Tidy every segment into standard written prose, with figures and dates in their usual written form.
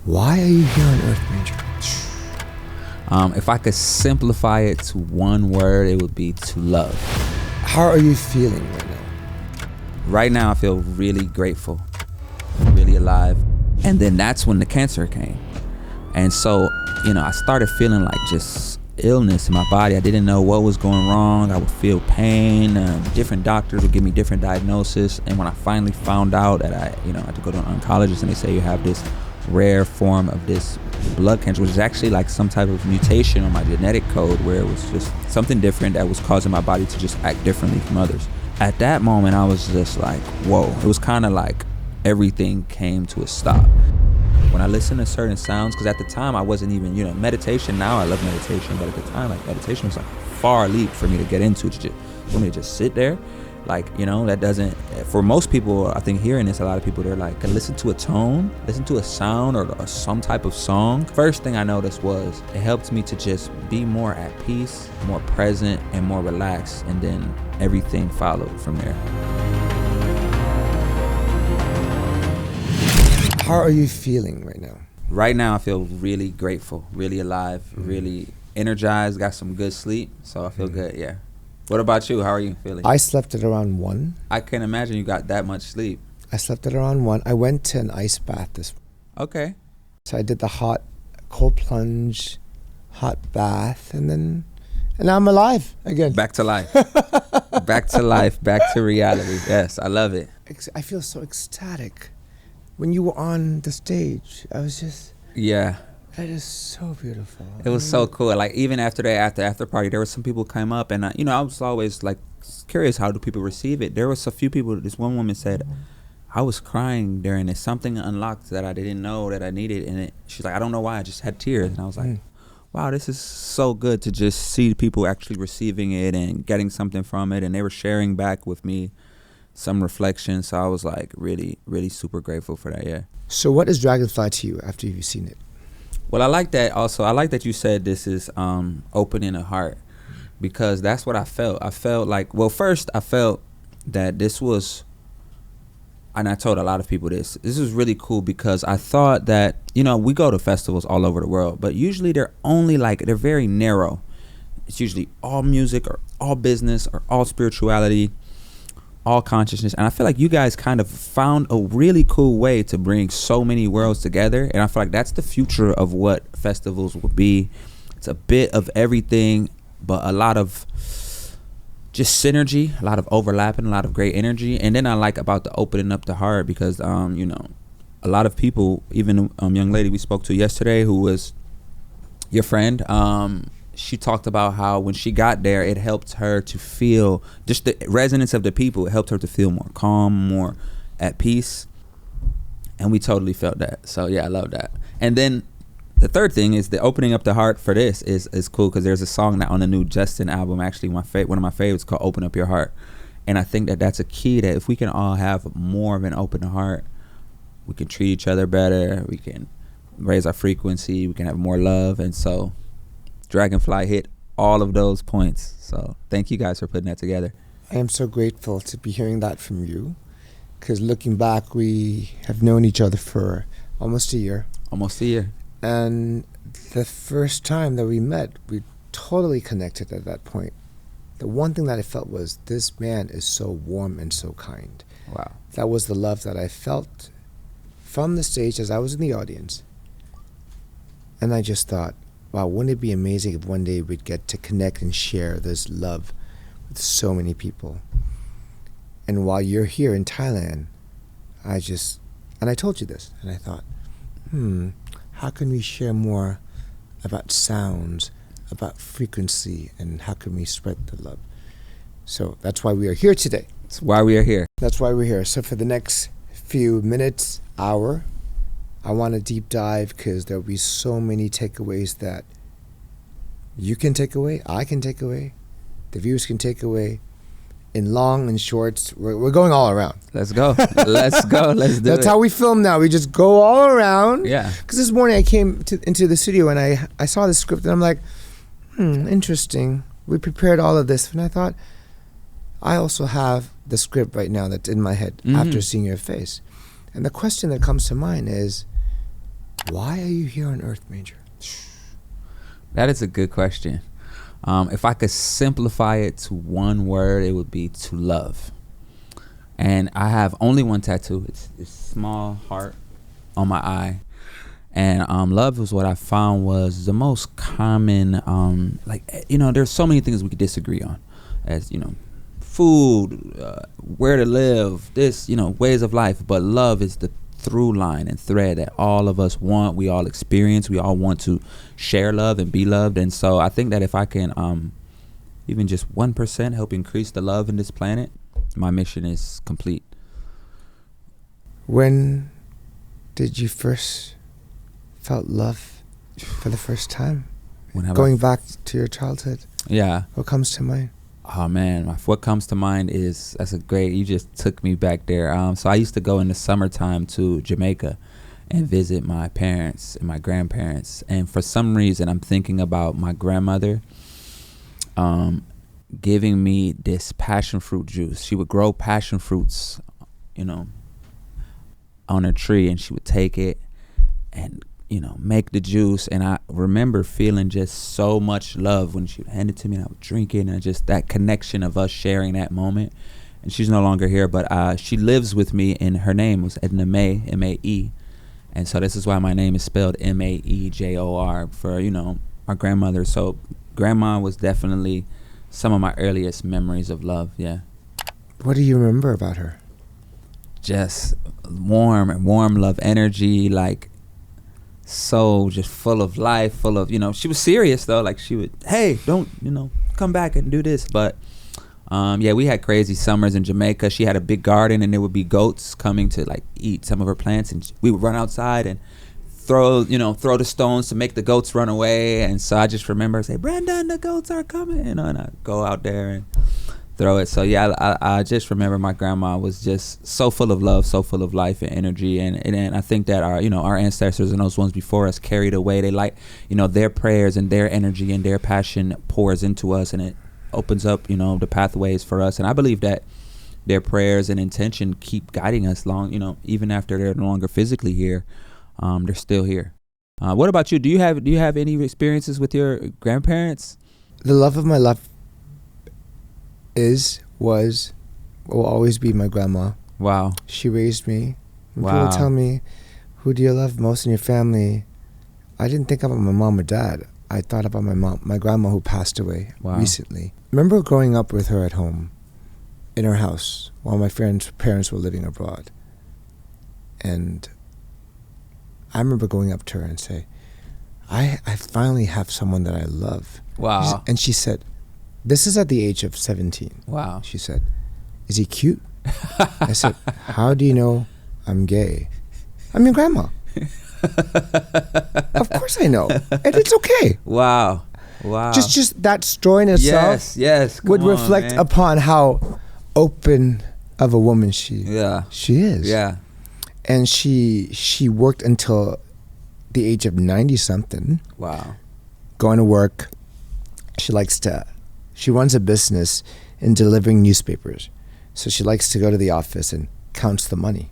Why are you here on Earth, Maejor? If I could simplify it to one word, it would be to love. How are you feeling right now? Right now, I feel really grateful, really alive. And then that's when the cancer came. And so, I started feeling like just illness in my body. I didn't know what was going wrong. I would feel pain. Different doctors would give me different diagnoses. And when I finally found out that I had to go to an oncologist and they say you have this rare form of this blood cancer, which is actually like some type of mutation on my genetic code where it was just something different that was causing my body to just act differently from others. At that moment, I was just like, whoa. It was kind of like everything came to a stop. When I listen to certain sounds, because at the time I wasn't even, meditation, now I love meditation, but at the time, like, meditation was like a far leap for me to get into, for me to just sit there. Like, that doesn't, for most people, I think hearing this, a lot of people, they're like, listen to a tone, listen to a sound or some type of song. First thing I noticed was it helped me to just be more at peace, more present, and more relaxed. And then everything followed from there. How are you feeling right now? Right now, I feel really grateful, really alive, really energized, got some good sleep. So I feel good, yeah. What about you? How are you feeling? I slept at around 1. I can't imagine you got that much sleep. I slept at around 1. I went to an ice bath this morning. Okay. So I did the cold plunge, hot bath, and now I'm alive again. Back to life. Back to life, back to reality. Yes, I love it. I feel so ecstatic. When you were on the stage, I was just... Yeah. That is so beautiful. It was so cool. Like, even after that, after party, there were some people came up, and I was always like curious, how do people receive it? There was a few people. This one woman said, I was crying during it. Something unlocked that I didn't know that I needed, and she's like, I don't know why, I just had tears. And I was like, wow, this is so good to just see people actually receiving it and getting something from it. And they were sharing back with me some reflection. So I was like really, really super grateful for that, yeah. So what is Dragonfly to you after you've seen it? Well, I like that also. I like that you said this is opening a heart, because that's what I felt. I felt like, well, first I felt that this was, and I told a lot of people this is really cool, because I thought that, we go to festivals all over the world, but usually they're very narrow. It's usually all music or all business or all spirituality, all consciousness. And I feel like you guys kind of found a really cool way to bring so many worlds together. And I feel like that's the future of what festivals will be. It's a bit of everything, but a lot of just synergy, a lot of overlapping, a lot of great energy. And then I like about the opening up the heart, because, a lot of people, even a young lady we spoke to yesterday who was your friend, she talked about how when she got there, it helped her to feel just the resonance of the people. It helped her to feel more calm, more at peace. And we totally felt that. So yeah, I love that. And then the third thing is the opening up the heart for this is cool, because there's a song that on the new Justin album, actually one of my favorites, called Open Up Your Heart. And I think that that's a key, that if we can all have more of an open heart, we can treat each other better, we can raise our frequency, we can have more love. And so Dragonfly hit all of those points. So thank you guys for putting that together. I am so grateful to be hearing that from you, because looking back, we have known each other for almost a year. Almost a year. And the first time that we met, we totally connected at that point. The one thing that I felt was, this man is so warm and so kind. Wow. That was the love that I felt from the stage as I was in the audience. And I just thought, wow, wouldn't it be amazing if one day we'd get to connect and share this love with so many people? And while you're here in Thailand, I told you this, and I thought, how can we share more about sounds, about frequency, and how can we spread the love? So that's why we are here today. That's why we are here. That's why we're here. So for the next few minutes, hour, I want to deep dive, because there'll be so many takeaways that you can take away, I can take away, the viewers can take away. In long and shorts, we're going all around. Let's go. Let's go. Let's do it. That's how we film now. We just go all around. Yeah. Because this morning I came into the studio and I saw the script and I'm like, interesting. We prepared all of this. And I thought, I also have the script right now that's in my head after seeing your face. And the question that comes to mind is, Why are you here on Earth, Maejor? That is a good question. If I could simplify it to one word, it would be to love. And I have only one tattoo. It's a small heart on my eye. And love was what I found was the most common, there's so many things we could disagree on, as, food, where to live, this, ways of life. But love is the through line and thread that all of us want, we all experience, we all want to share love and be loved. And so I think that if I can even just 1% help increase the love in this planet, my mission is complete. When did you first felt love for the first time? Going back to your childhood? Yeah. What comes to mind? Oh man, what comes to mind is, you just took me back there. So I used to go in the summertime to Jamaica and visit my parents and my grandparents. And for some reason, I'm thinking about my grandmother giving me this passion fruit juice. She would grow passion fruits, on her tree, and she would take it and make the juice. And I remember feeling just so much love when she would hand it to me, and I would drink it, and just that connection of us sharing that moment. And she's no longer here, but she lives with me, and her name was Edna Mae, M-A-E. And so this is why my name is spelled M-A-E-J-O-R for, our grandmother. So grandma was definitely some of my earliest memories of love, yeah. What do you remember about her? Just warm love, energy, like, so just full of life, full of, she was serious though, like she would, hey, don't, come back and do this. But we had crazy summers in Jamaica. She had a big garden, and there would be goats coming to like eat some of her plants, and we would run outside and throw the stones to make the goats run away. And so I just remember say, Brandon, the goats are coming, and I go out there and throw it. So yeah, I just remember my grandma was just so full of love, so full of life and energy, and I think that our ancestors and those ones before us carried away. They their prayers and their energy and their passion pours into us, and it opens up the pathways for us. And I believe that their prayers and intention keep guiding us long, even after they're no longer physically here, they're still here. What about you? Do you have any experiences with your grandparents? The love of my life will always be my grandma. Wow. She raised me. When Wow. people tell me, who do you love most in your family, I didn't think about my mom or dad. I thought about my grandma, who passed away recently. I remember growing up with her at home in her house while my parents were living abroad. And I remember going up to her and say, I finally have someone that I love. Wow. And she said, this is at the age of 17. Wow. She said, is he cute? I said, how do you know I'm gay? I'm your grandma. Of course I know. And it's okay. Wow. Just that story in itself yes. would reflect upon how open of a woman she is. Yeah. And she worked until the age of 90-something. Wow. Going to work. She runs a business in delivering newspapers. So she likes to go to the office and counts the money.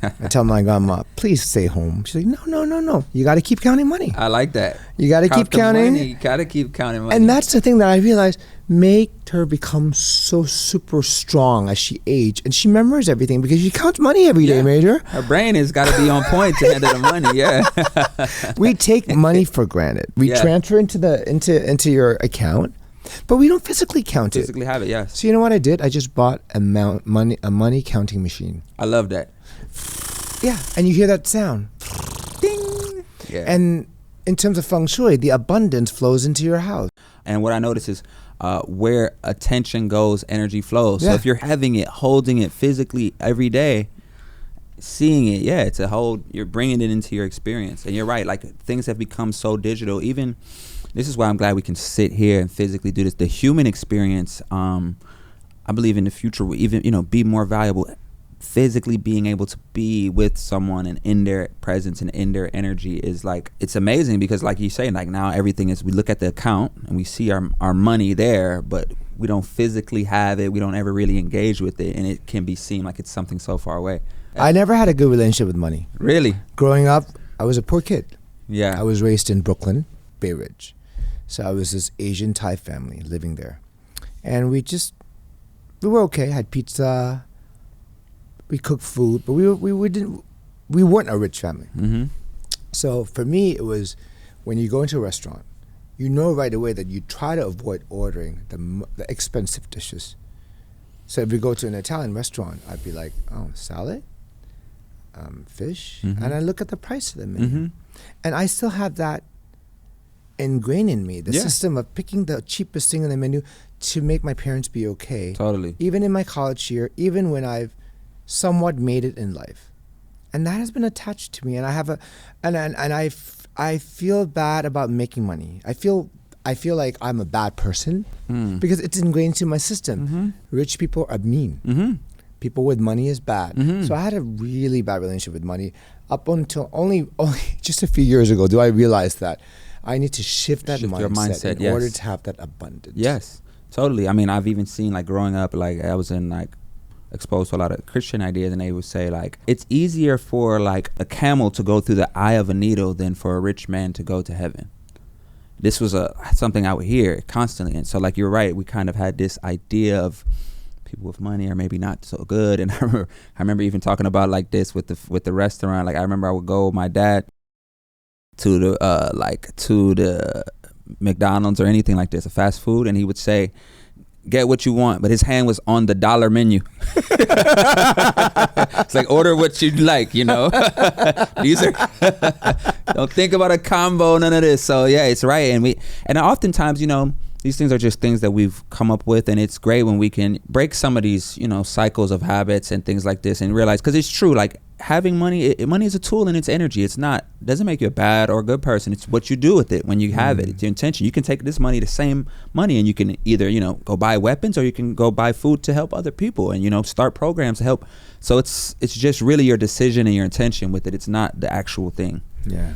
I tell my grandma, please stay home. She's like, no. You got to keep counting money. I like that. You got to keep counting. You got to keep counting money. And that's the thing that I realized made her become so super strong as she aged. And she remembers everything because she counts money every day, Maejor. Her brain has got to be on point to handle the money, yeah. We take money for granted. We transfer into your account, but we don't physically count it. Physically have it, yes. So you know what I did? I just bought a money counting machine. I love that. Yeah, and you hear that sound. Ding! Yeah. And in terms of feng shui, the abundance flows into your house. And what I notice is where attention goes, energy flows. So if you're having it, holding it physically every day, seeing it, it's a whole, you're bringing it into your experience. And you're right, like things have become so digital. Even, this is why I'm glad we can sit here and physically do this. The human experience, I believe in the future will even, be more valuable. Physically being able to be with someone and in their presence and in their energy is like, it's amazing because like you say, like now everything is, we look at the account and we see our money there, but we don't physically have it. We don't ever really engage with it, and it can be seen like it's something so far away. I never had a good relationship with money. Really? Growing up, I was a poor kid. Yeah. I was raised in Brooklyn, Bay Ridge. So I was this Asian Thai family living there. And we were okay, had pizza, we cooked food, but we weren't a rich family. Mm-hmm. So for me, it was when you go into a restaurant, you know right away that you try to avoid ordering the expensive dishes. So if we go to an Italian restaurant, I'd be like, oh, salad, fish, Mm-hmm. and I look at the price of the menu. Mm-hmm. And I still have that ingrained in me, the Yeah. system of picking the cheapest thing on the menu to make my parents be okay. Totally. Even in my college year, even when I've somewhat made it in life. And that has been attached to me. And I have I feel bad about making money. I feel like I'm a bad person because it's ingrained into my system. Mm-hmm. Rich people are mean. Mm-hmm. People with money is bad. Mm-hmm. So I had a really bad relationship with money up until only just a few years ago do I realize that I need to shift your mindset in order to have that abundance. Yes, totally. I mean, I've even seen like growing up, like I was in like exposed to a lot of Christian ideas, and they would say like it's easier for like a camel to go through the eye of a needle than for a rich man to go to heaven. This was something I would hear constantly, and so like you're right, we kind of had this idea of people with money are maybe not so good. And I remember even talking about like this with the restaurant. Like I remember I would go with my dad to the McDonald's or anything like this, a fast food, and he would say, get what you want, but his hand was on the dollar menu. It's like, order what you'd like, you know. These are don't think about a combo, none of this. So yeah, it's right. And oftentimes, you know, these things are just things that we've come up with, and it's great when we can break some of these, you know, cycles of habits and things like this and realize, because it's true, like having money, money is a tool and it's energy. It's not, doesn't make you a bad or a good person. It's what you do with it when you have it. It's your intention. You can take this money, the same money, and you can either, you know, go buy weapons, or you can go buy food to help other people and, you know, start programs to help. So it's just really your decision and your intention with it. It's not the actual thing. Yeah.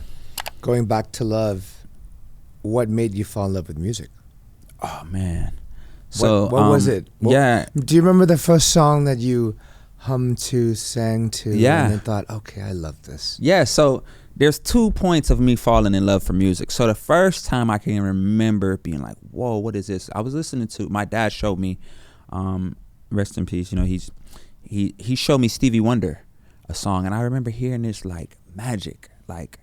Going back to love, what made you fall in love with music? Oh man. So what was it? Yeah. Do you remember the first song that you hummed to, sang to, Yeah. and then thought, okay, I love this? Yeah, so there's 2 points of me falling in love for music. So the first time I can remember being like, whoa, what is this? I was listening to, my dad showed me, rest in peace, you know, he showed me Stevie Wonder, a song, and I remember hearing this like magic, like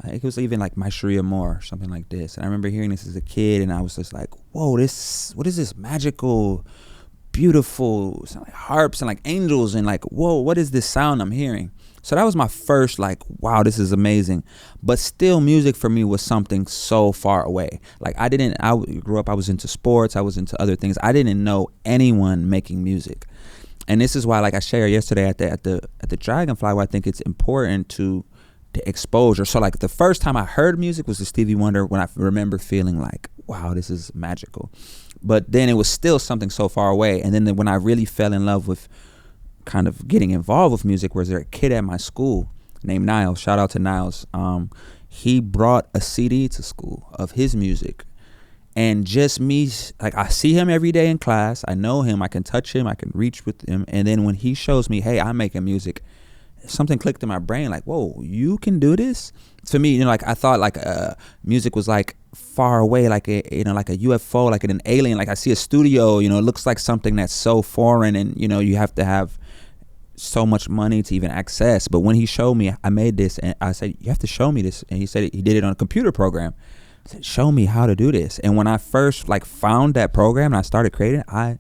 it was even like My Sharia Moore, something like this. And I remember hearing this as a kid, and I was just like, whoa, what is this magical, beautiful, sound like harps and like angels, and like, whoa, what is this sound I'm hearing? So that was my first like, wow, this is amazing. But still, music for me was something so far away. Like I grew up, I was into sports, I was into other things. I didn't know anyone making music. And this is why, like I shared yesterday at the Dragonfly, where I think it's important to exposure. So like the first time I heard music was the Stevie Wonder, when I remember feeling like, wow, this is magical. But then it was still something so far away. And then when I really fell in love with kind of getting involved with music, was there a kid at my school named Niles, shout out to Niles. He brought a CD to school of his music, and just me, like I see him every day in class, I know him, I can touch him, I can reach with him. And then when he shows me, hey, I'm making music, something clicked in my brain, like, whoa, you can do this? To me, you know, like I thought like music was like far away, like a, you know, like a UFO, like an alien. Like I see a studio, you know, it looks like something that's so foreign, and you know, you have to have so much money to even access. But when he showed me, I made this, and I said, you have to show me this. And he said he did it on a computer program. I said, show me how to do this. And when I first like found that program and I started creating, I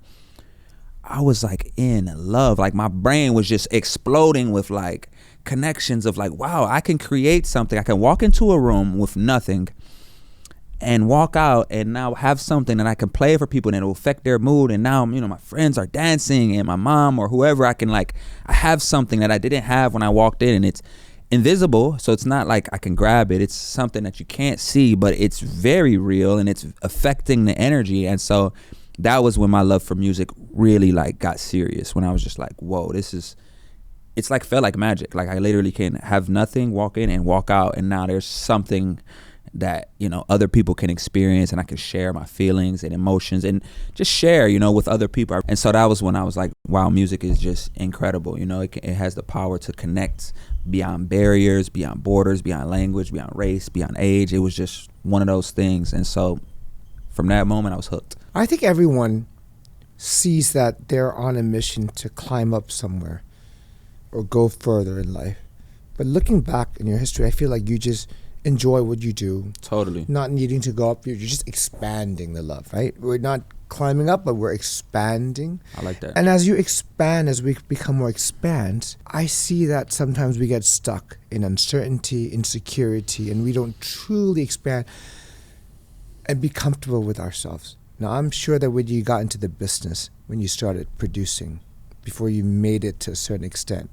was like in love. Like my brain was just exploding with like connections of like, wow, I can create something. I can walk into a room with nothing and walk out and now have something that I can play for people, and it'll affect their mood. And now, you know, my friends are dancing, and my mom or whoever, I have something that I didn't have when I walked in, and it's invisible. So it's not like I can grab it. It's something that you can't see, but it's very real, and it's affecting the energy. And so that was when my love for music really like got serious, when I was just like, whoa, it's like felt like magic. Like I literally can have nothing, walk in and walk out, and now there's something that, you know, other people can experience, and I can share my feelings and emotions and just share, you know, with other people. And so that was when I was like, wow, music is just incredible. You know, it has the power to connect beyond barriers, beyond borders, beyond language, beyond race, beyond age. It was just one of those things. And so from that moment, I was hooked. I think everyone sees that they're on a mission to climb up somewhere or go further in life. But looking back in your history, I feel like you just enjoy what you do. Totally. Not needing to go up, you're just expanding the love, right? We're not climbing up, but we're expanding. I like that. And as you expand, as we become more expands, I see that sometimes we get stuck in uncertainty, insecurity, and we don't truly expand and be comfortable with ourselves. Now, I'm sure that when you got into the business, when you started producing, before you made it to a certain extent,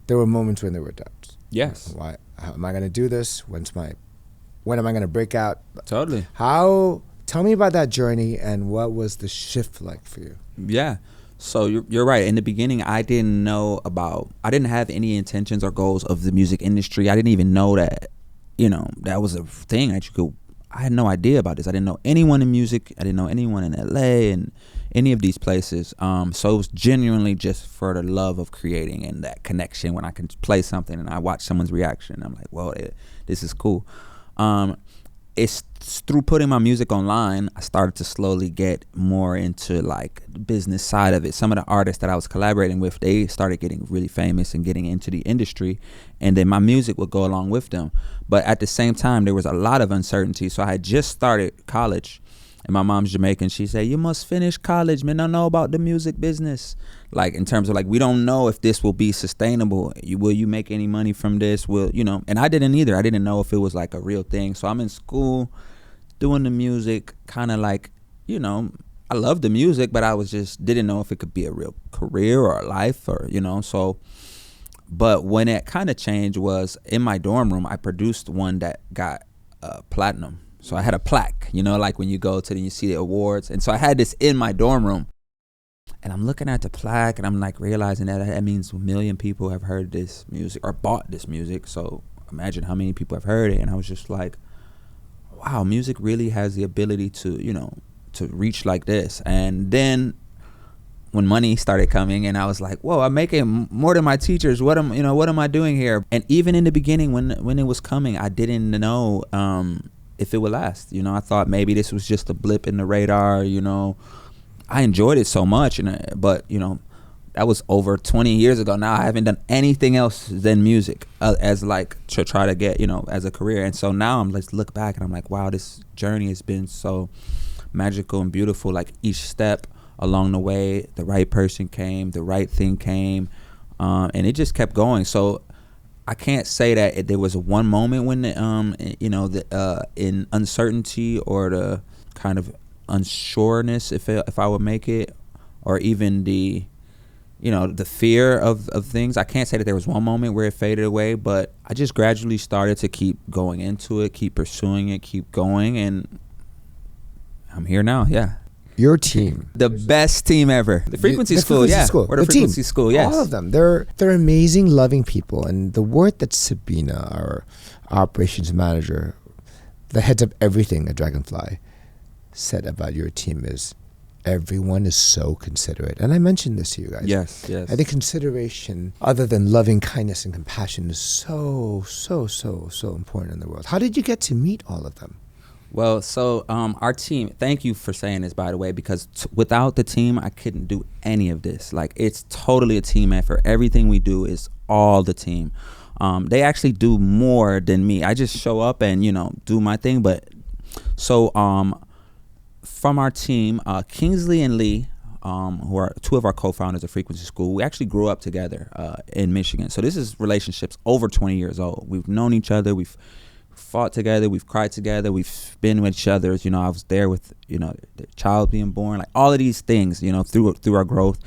there were moments when there were doubts. Yes. Why? How am I going to do this? When am I going to break out? Totally. Tell me about that journey and what was the shift like for you? Yeah. So you're right. In the beginning, I didn't have any intentions or goals of the music industry. I didn't even know that, you know, that was a thing that you could. I had no idea about this. I didn't know anyone in music. I didn't know anyone in LA and any of these places. So it was genuinely just for the love of creating and that connection when I can play something and I watch someone's reaction. I'm like, whoa, this is cool. It's through putting my music online, I started to slowly get more into like the business side of it. Some of the artists that I was collaborating with, they started getting really famous and getting into the industry, and then my music would go along with them. But at the same time, there was a lot of uncertainty. So I had just started college, and my mom's Jamaican. She said, you must finish college, man. I know about the music business. Like in terms of like, we don't know if this will be sustainable. Will you make any money from this? And I didn't either. I didn't know if it was like a real thing. So I'm in school doing the music, kind of like, you know, I love the music, but I didn't know if it could be a real career or a life or, you know, so. But when it kind of changed was in my dorm room, I produced one that got platinum. So I had a plaque, you know, like when you go to you see the awards. And so I had this in my dorm room. And I'm looking at the plaque and I'm like realizing that means 1 million people have heard this music or bought this music. So imagine how many people have heard it. And I was just like, wow, music really has the ability to, you know, to reach like this. And then when money started coming and I was like, whoa, I'm making more than my teachers. What am I doing here? And even in the beginning when it was coming, I didn't know if it would last. You know, I thought maybe this was just a blip in the radar, you know. I enjoyed it so much, but you know, that was over 20 years ago. Now I haven't done anything else than music as like to try to get, you know, as a career. And so now I'm let's look back and I'm like, wow, this journey has been so magical and beautiful. Like each step along the way, the right person came, the right thing came, and it just kept going. So I can't say that there was one moment when in uncertainty or the kind of unsureness if I would make it, or even the, you know, the fear of things. I can't say that there was one moment where it faded away, but I just gradually started to keep going into it, keep pursuing it, keep going, and I'm here now. Yeah. Your team, the best team ever. The Frequency School, We're the Frequency School, yes. All of them. They're amazing, loving people. And the word that Sabina, our operations manager, the heads of everything at Dragonfly, said about your team is everyone is so considerate. And I mentioned this to you guys. Yes. I think consideration, other than loving kindness and compassion, is so important in the world. How did you get to meet all of them? Well, so our team, thank you for saying this, by the way, because without the team, I couldn't do any of this. Like, it's totally a team effort. Everything we do is all the team. They actually do more than me. I just show up and, you know, do my thing. But so from our team, Kingsley and Lee, who are two of our co-founders of Frequency School, we actually grew up together in Michigan. So this is relationships over 20 years old. We've known each other. We've fought together, we've cried together, we've been with each other. You know, I was there with, you know, the child being born, like all of these things, you know, through our growth.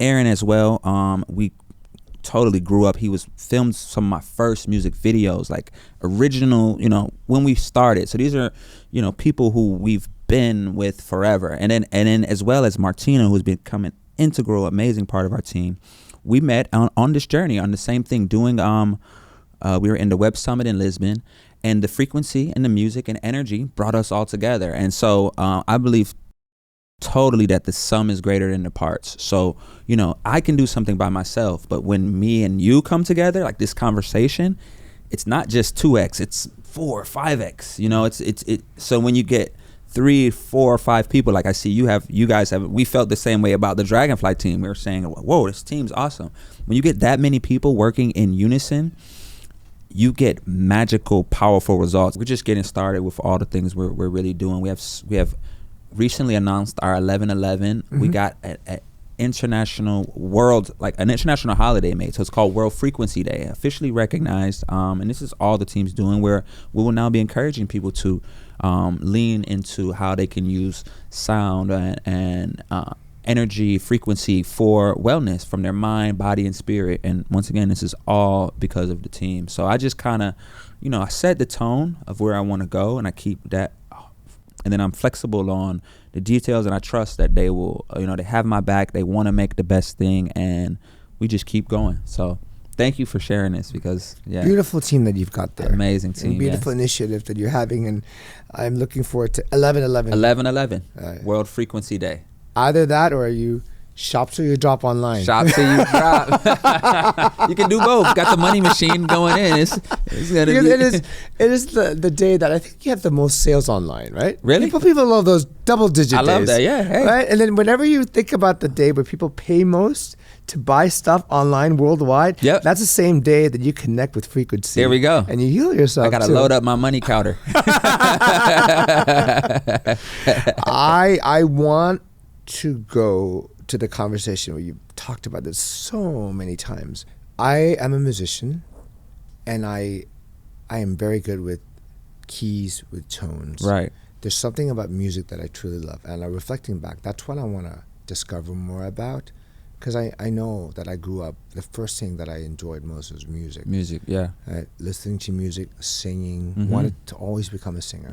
Aaron as well, we totally grew up. He filmed some of my first music videos, like original, you know, when we started. So these are, you know, people who we've been with forever. And then as well as Martina, who's become an integral, amazing part of our team. We met on this journey, on the same thing, doing, we were in the Web Summit in Lisbon. and the frequency and the music and energy brought us all together. And so I believe totally that the sum is greater than the parts. So, you know, I can do something by myself, but when me and you come together, like this conversation, it's not just 2x, it's 4 or 5x. You know, it's so when you get 3, 4, or 5 people, like I see you guys have, we felt the same way about the Dragonfly team. We were saying, whoa, this team's awesome. When you get that many people working in unison, you get magical, powerful results. We're just getting started with all the things we're really doing. We have recently announced our 11/11. We got an international an international holiday made. So it's called World Frequency Day, officially recognized. And this is all the team's doing, where we will now be encouraging people to lean into how they can use sound and energy, frequency for wellness from their mind, body, and spirit. And once again, this is all because of the team. So I just kind of, you know, I set the tone of where I want to go, and I keep that. And then I'm flexible on the details, and I trust that they will, you know, they have my back. They want to make the best thing, and we just keep going. So thank you for sharing this, because beautiful team that you've got there. Amazing team. And beautiful initiative that you're having, and I'm looking forward to 11/11. 11/11, World Frequency Day. Either that, or you shop till you drop online. Shop till you drop. You can do both. Got the money machine going in. It's gonna be. It is the day that I think you have the most sales online, right? Really? People love those double-digit days. I love that. Yeah. Hey. Right. And then whenever you think about the day where people pay most to buy stuff online worldwide, that's the same day that you connect with frequency. There we go. And you heal yourself. I gotta load up my money counter. I want to go to the conversation where you talked about this so many times. I am a musician, and I am very good with keys, with tones. Right. There's something about music that I truly love, and reflecting back, that's what I want to discover more about, because I know that I grew up, the first thing that I enjoyed most was music. Music, yeah. Listening to music, singing, wanted to always become a singer.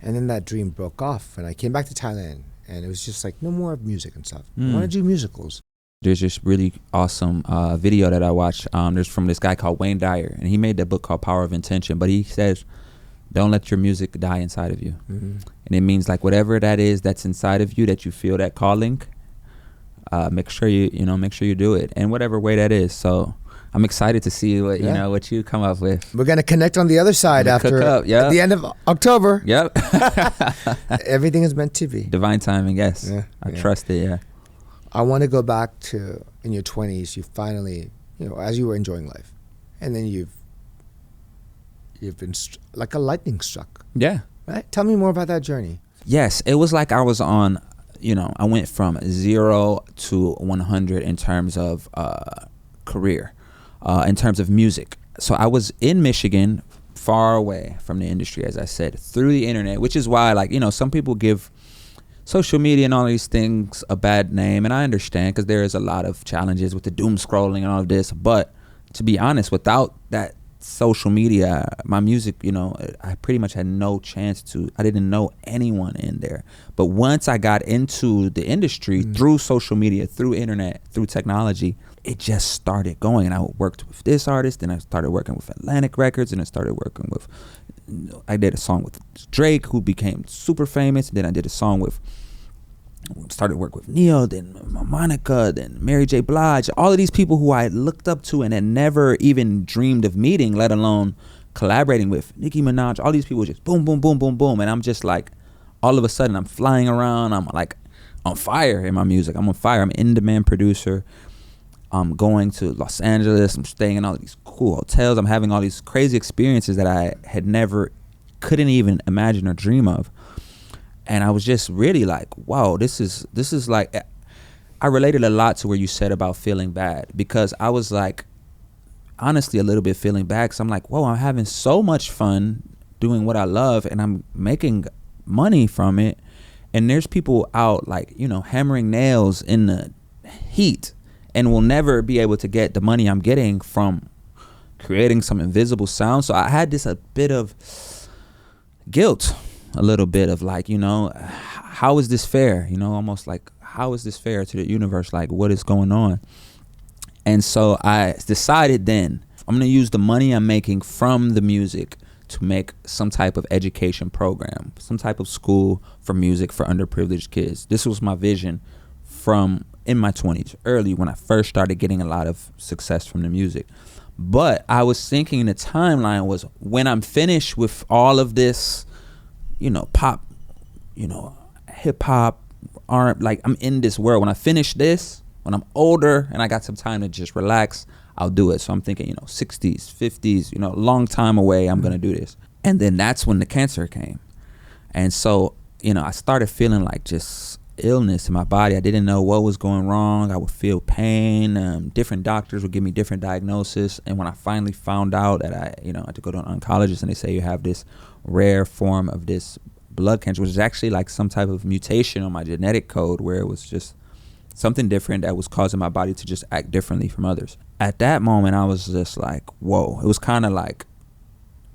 And then that dream broke off, and I came back to Thailand. And it was just like, no more music and stuff. I want to do musicals. There's this really awesome video that I watched. There's from this guy called Wayne Dyer. And he made that book called Power of Intention. But he says, don't let your music die inside of you. And it means like whatever that is that's inside of you, that you feel that calling, make sure you do it. And whatever way that is. So I'm excited to see what what you come up with. We're gonna connect on the other side at the end of October. Yep. Everything is meant to be. Divine timing, yes. Yeah, I trust it. Yeah. I want to go back to in your 20s. You finally, as you were enjoying life, and then you've been like a lightning struck. Yeah. Right. Tell me more about that journey. Yes, it was like I was on. I went from 0 to 100 in terms of career. In terms of music. So I was in Michigan, far away from the industry, as I said, through the internet, which is why, some people give social media and all these things a bad name. And I understand, because there is a lot of challenges with the doom scrolling and all of this. But to be honest, without that social media, my music, I pretty much had no chance I didn't know anyone in there. But once I got into the industry through social media, through internet, through technology, it just started going. And I worked with this artist, and I started working with Atlantic Records, and I started working with, I did a song with Drake, who became super famous. Then I did a song started working with Neo, then Monica, then Mary J. Blige, all of these people who I looked up to and had never even dreamed of meeting, let alone collaborating with. Nicki Minaj, all these people just boom, boom, boom, boom, boom. And I'm just like, all of a sudden I'm flying around. I'm like on fire in my music. I'm on fire. I'm an in-demand producer. I'm going to Los Angeles. I'm staying in all these cool hotels. I'm having all these crazy experiences that I had couldn't even imagine or dream of. And I was just really like, wow, this is like, I related a lot to where you said about feeling bad, because I was like, honestly, a little bit feeling bad, because I'm like, whoa, I'm having so much fun doing what I love, and I'm making money from it. And there's people out hammering nails in the heat, and will never be able to get the money I'm getting from creating some invisible sound. So I had a bit of guilt, a little bit of how is this fair? Almost like, how is this fair to the universe? Like, what is going on? And so I decided then, I'm going to use the money I'm making from the music to make some type of education program, some type of school for music for underprivileged kids. This was my vision from in my 20s, early when I first started getting a lot of success from the music. But I was thinking the timeline was when I'm finished with all of this, pop, hip hop, like I'm in this world. When I finish this, when I'm older and I got some time to just relax, I'll do it. So I'm thinking, 60s, 50s, long time away, I'm going to do this. And then that's when the cancer came. And so, I started feeling like just illness in my body. I didn't know what was going wrong. I would feel pain. Different doctors would give me different diagnoses. And when I finally found out that I had to go to an oncologist and they say you have this rare form of this blood cancer, which is actually like some type of mutation on my genetic code where it was just something different that was causing my body to just act differently from others. At that moment, I was just like, whoa. It was kind of like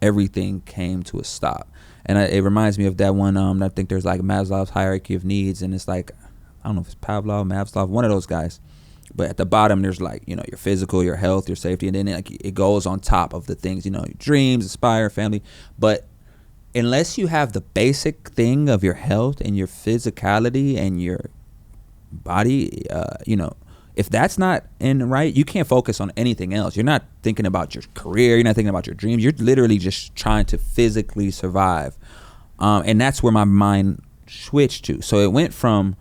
everything came to a stop. And it reminds me of that one, I think there's like Maslow's hierarchy of needs, and it's like, I don't know if it's Pavlov, Maslov, one of those guys. But at the bottom, there's like, your physical, your health, your safety, and then it goes on top of the things, your dreams, aspire, family. But unless you have the basic thing of your health and your physicality and your body, if that's not in right, you can't focus on anything else. You're not thinking about your career. You're not thinking about your dreams. You're literally just trying to physically survive. And that's where my mind switched to. So it went from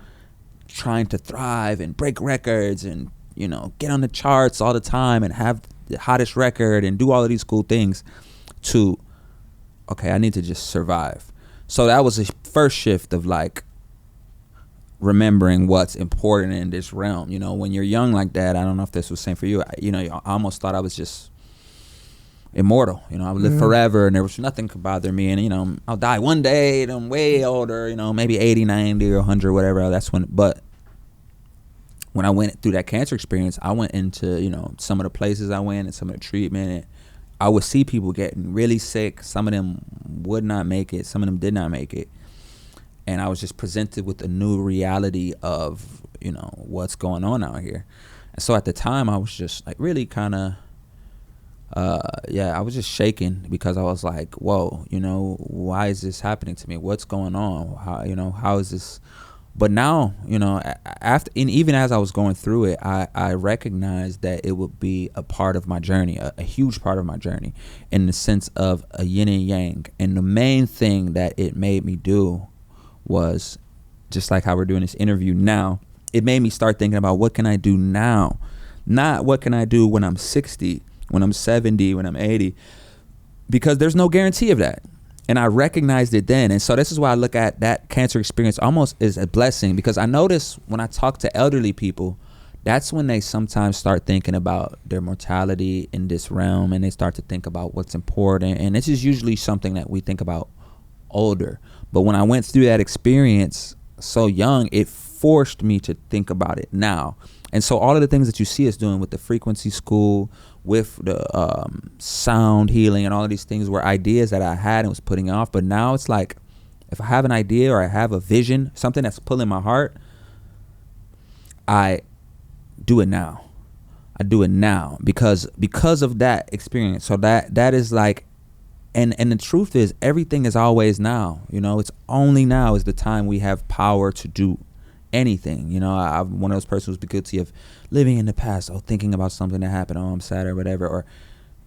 trying to thrive and break records and, get on the charts all the time and have the hottest record and do all of these cool things to, okay, I need to just survive. So that was the first shift of like, remembering what's important in this realm. When you're young like that, I don't know if this was the same for you, I almost thought I was just immortal. I would live forever and there was nothing could bother me, and I'll die one day and I'm way older, maybe 80, 90 or 100, whatever. That's but when I went through that cancer experience, I went into some of the places I went and some of the treatment, and I would see people getting really sick. Some of them would not make it, some of them did not make it. And I was just presented with a new reality of, what's going on out here. And so at the time, I was just like really kind of, I was just shaking because I was like, whoa, why is this happening to me? What's going on? How is this? But now, after, and even as I was going through it, I recognized that it would be a part of my journey, a huge part of my journey, in the sense of a yin and yang. And the main thing that it made me do was, just like how we're doing this interview now, it made me start thinking about what can I do now, not what can I do when I'm 60, when I'm 70, when I'm 80, because there's no guarantee of that. And I recognized it then. And so this is why I look at that cancer experience almost as a blessing, because I notice when I talk to elderly people, that's when they sometimes start thinking about their mortality in this realm, and they start to think about what's important. And this is usually something that we think about older. But when I went through that experience so young, it forced me to think about it now. And so all of the things that you see us doing with the frequency school, with the sound healing and all of these things were ideas that I had and was putting off. But now it's like, if I have an idea or I have a vision, something that's pulling my heart, I do it now. I do it now because of that experience. So that is like, and the truth is, everything is always now. It's only now is the time we have power to do anything. I'm one of those persons who's guilty of living in the past, thinking about something that happened, I'm sad or whatever, or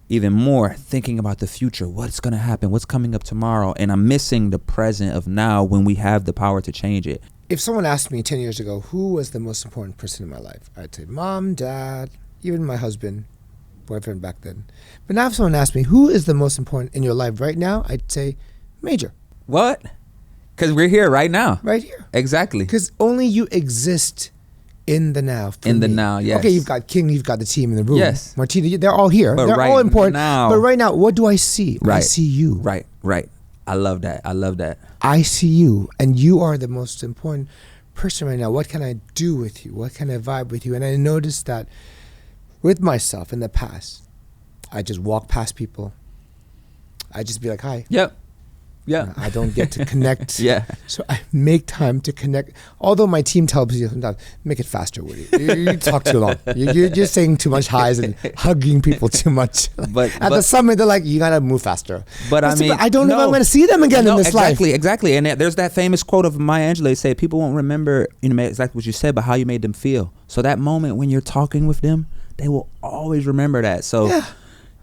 even more thinking about the future, what's going to happen, what's coming up tomorrow, and I'm missing the present of now when we have the power to change it. If someone asked me 10 years ago who was the most important person in my life, I'd say mom, dad, even my husband, boyfriend back then. But now if someone asked me who is the most important in your life right now, I'd say Maejor. What? Because we're here right now. Right here. Exactly. Because only you exist in the now. In the now, yes. Okay, you've got King, you've got the team in the room. Yes. Martina, they're all here. But they're right all important. now, but right now, what do I see? Right. I see you. Right. I love that. I see you. And you are the most important person right now. What can I do with you? What can I vibe with you? And I noticed that with myself in the past, I just walk past people. I just be like, hi. Yep. Yeah. I don't get to connect. Yeah. So I make time to connect. Although my team tells me sometimes, make it faster, Woody. You talk too long. You're saying too much highs and hugging people too much. But at the summit, they're like, you gotta move faster. But I mean, I don't know if I'm gonna see them again in this life. Exactly. And there's that famous quote of Maya Angelou. They say people won't remember, exactly what you said, but how you made them feel. So that moment when you're talking with them, they will always remember that. So. Yeah.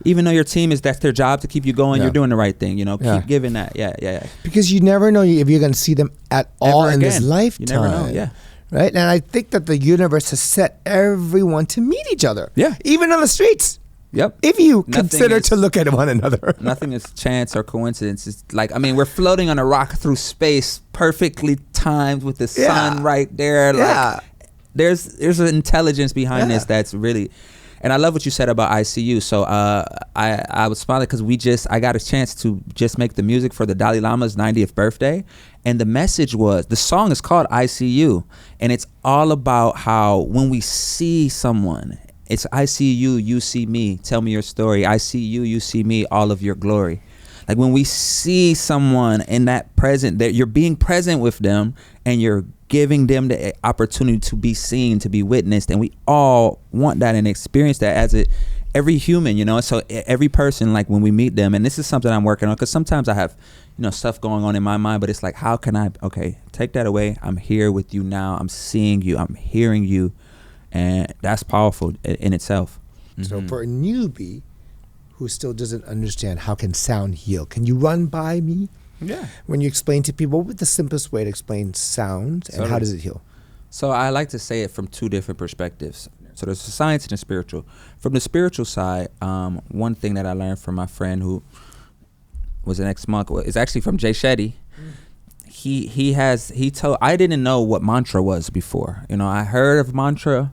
Even though your team that's their job to keep you going, you're doing the right thing, keep giving that. Yeah. Because you never know if you're going to see them at all in this lifetime. You never know, yeah. Right? And I think that the universe has set everyone to meet each other. Yeah. Even on the streets. Yep. If you consider to look at one another. Nothing is chance or coincidence. It's like, we're floating on a rock through space, perfectly timed with the sun right there. Like, there's an intelligence behind this that's really... And I love what you said about ICU. So I was smiling because I got a chance to just make the music for the Dalai Lama's 90th birthday. And the message was, the song is called ICU. And it's all about how when we see someone, it's I see you, you see me, tell me your story. I see you, you see me, all of your glory. Like when we see someone in that present, that you're being present with them and you're giving them the opportunity to be seen, to be witnessed, and we all want that and experience that as every human, so every person, like when we meet them, and this is something I'm working on because sometimes I have stuff going on in my mind, but it's like, how can I take that away? I'm here with you now, I'm seeing you, I'm hearing you, and that's powerful in itself. So for a newbie who still doesn't understand how can sound heal, can you run by me? Yeah. When you explain to people, what would the simplest way to explain sound and how does it heal? So I like to say it from two different perspectives. So there's the science and the spiritual. From the spiritual side, one thing that I learned from my friend who was an ex-monk is actually from Jay Shetty. He told, I didn't know what mantra was before. I heard of mantra,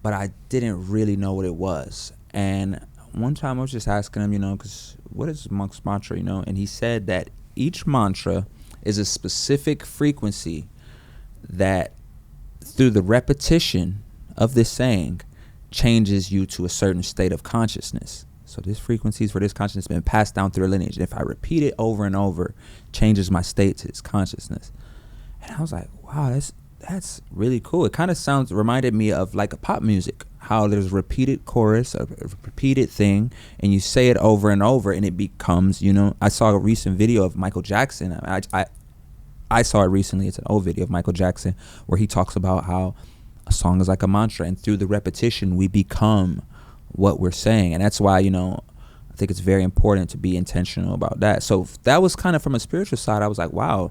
but I didn't really know what it was. And one time I was just asking him, because what is monk's mantra, and he said that each mantra is a specific frequency that through the repetition of this saying changes you to a certain state of consciousness. So this frequencies for this consciousness has been passed down through a lineage. And if I repeat it over and over, changes my state to this consciousness. And I was like, wow, that's really cool. It kind of reminded me of like a pop music, how there's a repeated chorus, a repeated thing, and you say it over and over, and it becomes, I saw a recent video of Michael Jackson. I saw it recently. It's an old video of Michael Jackson where he talks about how a song is like a mantra, and through the repetition, we become what we're saying. And that's why, I think it's very important to be intentional about that. So that was kind of from a spiritual side. I was like, wow,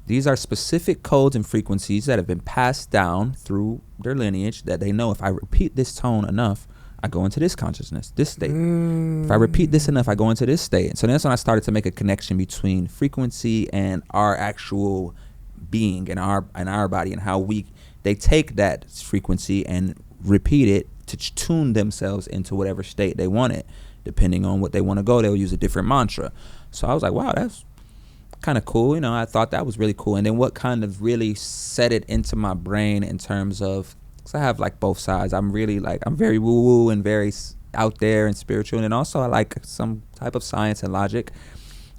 these are specific codes and frequencies that have been passed down through their lineage that they know if I repeat this tone enough, I go into this consciousness, this state. If I repeat this enough, I go into this state. And so that's when I started to make a connection between frequency and our actual being and our body, and how they take that frequency and repeat it to tune themselves into whatever state they want it. Depending on what they want to go, they'll use a different mantra. So I was like, wow, that's kind of cool. I thought that was really cool. And then what kind of really set it into my brain in terms of, because I have like both sides. I'm very woo-woo and very out there and spiritual. And then also I like some type of science and logic.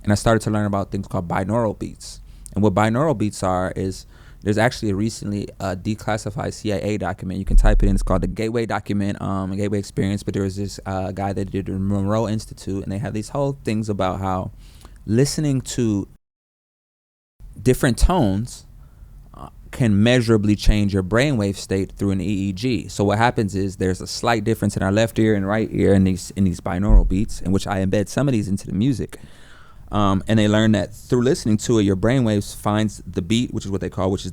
And I started to learn about things called binaural beats. And what binaural beats are is, there's actually a recently declassified CIA document. You can type it in. It's called the Gateway Document, Gateway Experience. But there was this guy that did the Monroe Institute, and they have these whole things about how listening to different tones can measurably change your brainwave state through an EEG. So what happens is there's a slight difference in our left ear and right ear in these binaural beats, in which I embed some of these into the music. And they learn that through listening to it, your brainwaves finds the beat, which is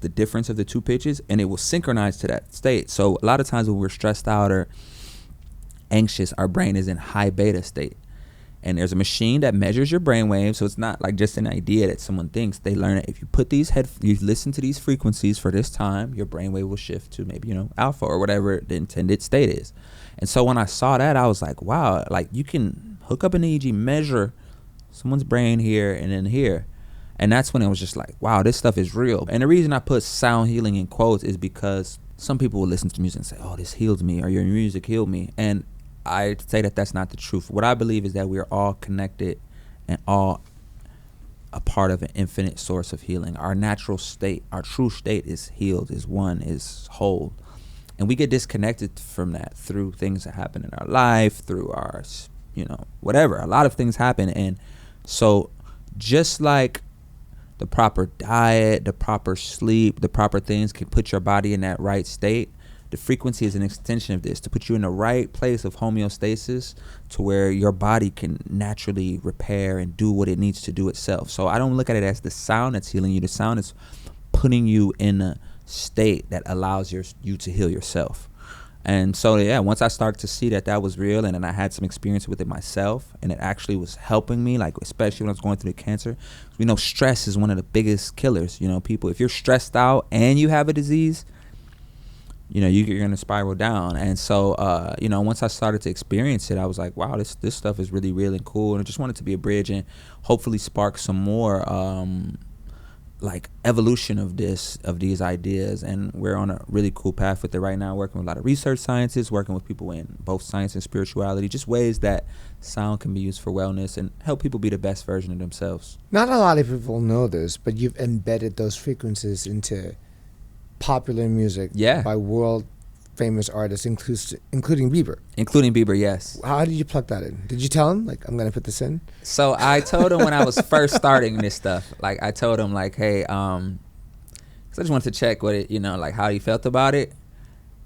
the difference of the two pitches, and it will synchronize to that state. So a lot of times when we're stressed out or anxious, our brain is in high beta state. And there's a machine that measures your brainwaves, so it's not like just an idea that someone thinks. They learn that if you put you listen to these frequencies for this time, your brainwave will shift to maybe, alpha or whatever the intended state is. And so when I saw that, I was like, wow, like you can hook up an EEG, measure someone's brain here and then here. And that's when it was just like, wow, this stuff is real. And the reason I put sound healing in quotes is because some people will listen to music and say, oh, this healed me, or your music healed me. And I say that that's not the truth. What I believe is that we're all connected and all a part of an infinite source of healing. Our natural state, our true state is healed, is one, is whole. And we get disconnected from that through things that happen in our life, through our, whatever. A lot of things happen. And so just like the proper diet, the proper sleep, the proper things can put your body in that right state, the frequency is an extension of this to put you in the right place of homeostasis to where your body can naturally repair and do what it needs to do itself. So I don't look at it as the sound that's healing you. The sound is putting you in a state that allows you to heal yourself. And so, yeah, once I started to see that was real, and then I had some experience with it myself, and it actually was helping me, like especially when I was going through the cancer. We know stress is one of the biggest killers. People, if you're stressed out and you have a disease, you're going to spiral down. And so, once I started to experience it, I was like, wow, this stuff is really real and cool. And I just wanted to be a bridge and hopefully spark some more like evolution of these ideas. And we're on a really cool path with it right now, working with a lot of research scientists, working with people in both science and spirituality, just ways that sound can be used for wellness and help people be the best version of themselves. Not a lot of people know this, but you've embedded those frequencies into popular music by world famous artists, including Bieber. Including Bieber, yes. How did you plug that in? Did you tell him, like, I'm going to put this in? So I told him when I was first starting this stuff, like, I told him, like, hey, because I just wanted to check what it, like, how he felt about it.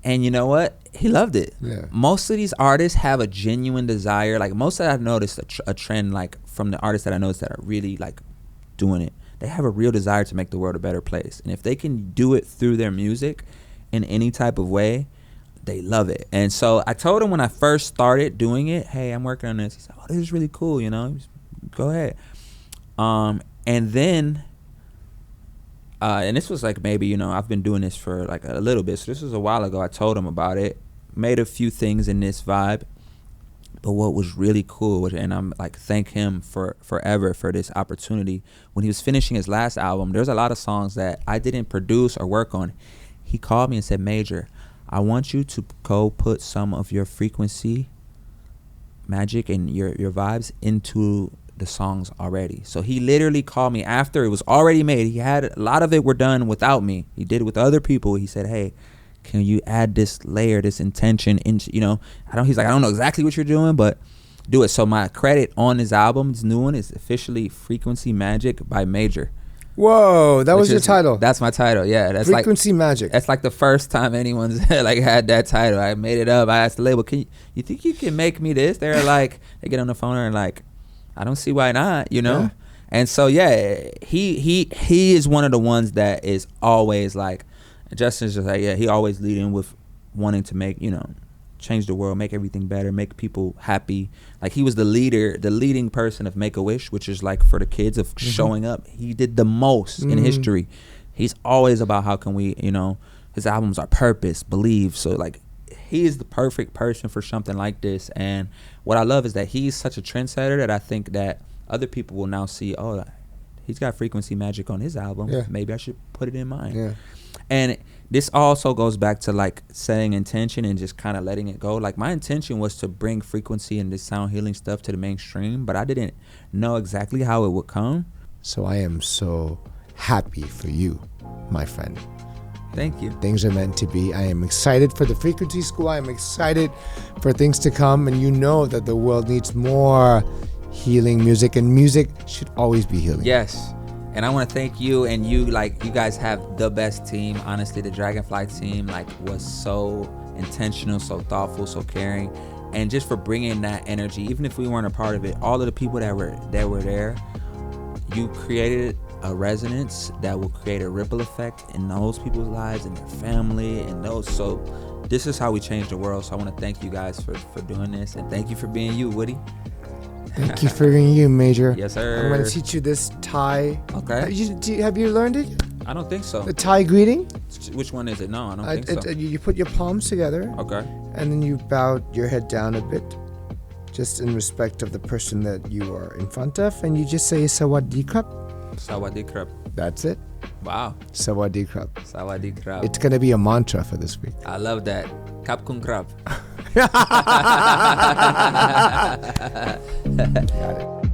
And you know what? He loved it. Yeah. Most of these artists have a genuine desire. Like, most of I've noticed a trend, like, from the artists that I noticed that are really, like, doing it. They have a real desire to make the world a better place. And if they can do it through their music in any type of way, they love it. And so I told him when I first started doing it, hey, I'm working on this. He said, oh, this is really cool, go ahead. And then, and this was like maybe, I've been doing this for like a little bit. So this was a while ago. I told him about it, made a few things in this vibe. But what was really cool, and I'm like, thank him forever for this opportunity. When he was finishing his last album, there's a lot of songs that I didn't produce or work on. He called me and said, Maejor, I want you to go put some of your frequency magic and your vibes into the songs already. So he literally called me after it was already made. He had a lot of it were done without me. He did it with other people. He said, hey, can you add this layer, this intention into, he's like, I don't know exactly what you're doing, but do it. So my credit on his album, this new one, is officially Frequency Magic by Maejor. Whoa, that was your title. That's my title, yeah. That's Frequency Magic. That's like the first time anyone's like had that title. I made it up. I asked the label, you think you can make me this? They're like, they get on the phone and like, I don't see why not, Yeah. And so yeah, he is one of the ones that is always like, Justin's just like, yeah, he always leading with wanting to make, change the world, make everything better, make people happy. Like he was the leading person of Make-A-Wish, which is like for the kids of showing up. He did the most in history. He's always about how can we, his albums are purpose, believe. So like he is the perfect person for something like this. And what I love is that he's such a trendsetter that I think that other people will now see, oh, he's got Frequency Magic on his album. Yeah. Maybe I should put it in mine. Yeah. And this also goes back to like setting intention and just kind of letting it go. Like my intention was to bring frequency and this sound healing stuff to the mainstream, but I didn't know exactly how it would come. So I am so happy for you, my friend. Thank you. Things are meant to be. I am excited for the Frequency School. I am excited for things to come. And you know that the world needs more healing music, and music should always be healing. Yes. And I want to thank you, and you guys have the best team. Honestly, the Dragonfly team was so intentional, so thoughtful, so caring, and just for bringing that energy. Even if we weren't a part of it, all of the people that were there, you created a resonance that will create a ripple effect in those people's lives and their family and those. So this is how we change the world. So I want to thank you guys for doing this, and thank you for being you, Woody. Thank you for being you, Maejor. Yes, sir. I'm going to teach you this Thai. Okay. Have you learned it? I don't think so. The Thai greeting? Which one is it? No, I don't think so. You put your palms together. Okay. And then you bow your head down a bit, just in respect of the person that you are in front of, and you just say Sawadee Krap. Sawadee Krap. That's it. Wow. Sawadee Krap. Sawadee Krap. It's going to be a mantra for this week. I love that. Kap Kung Krap. Got it.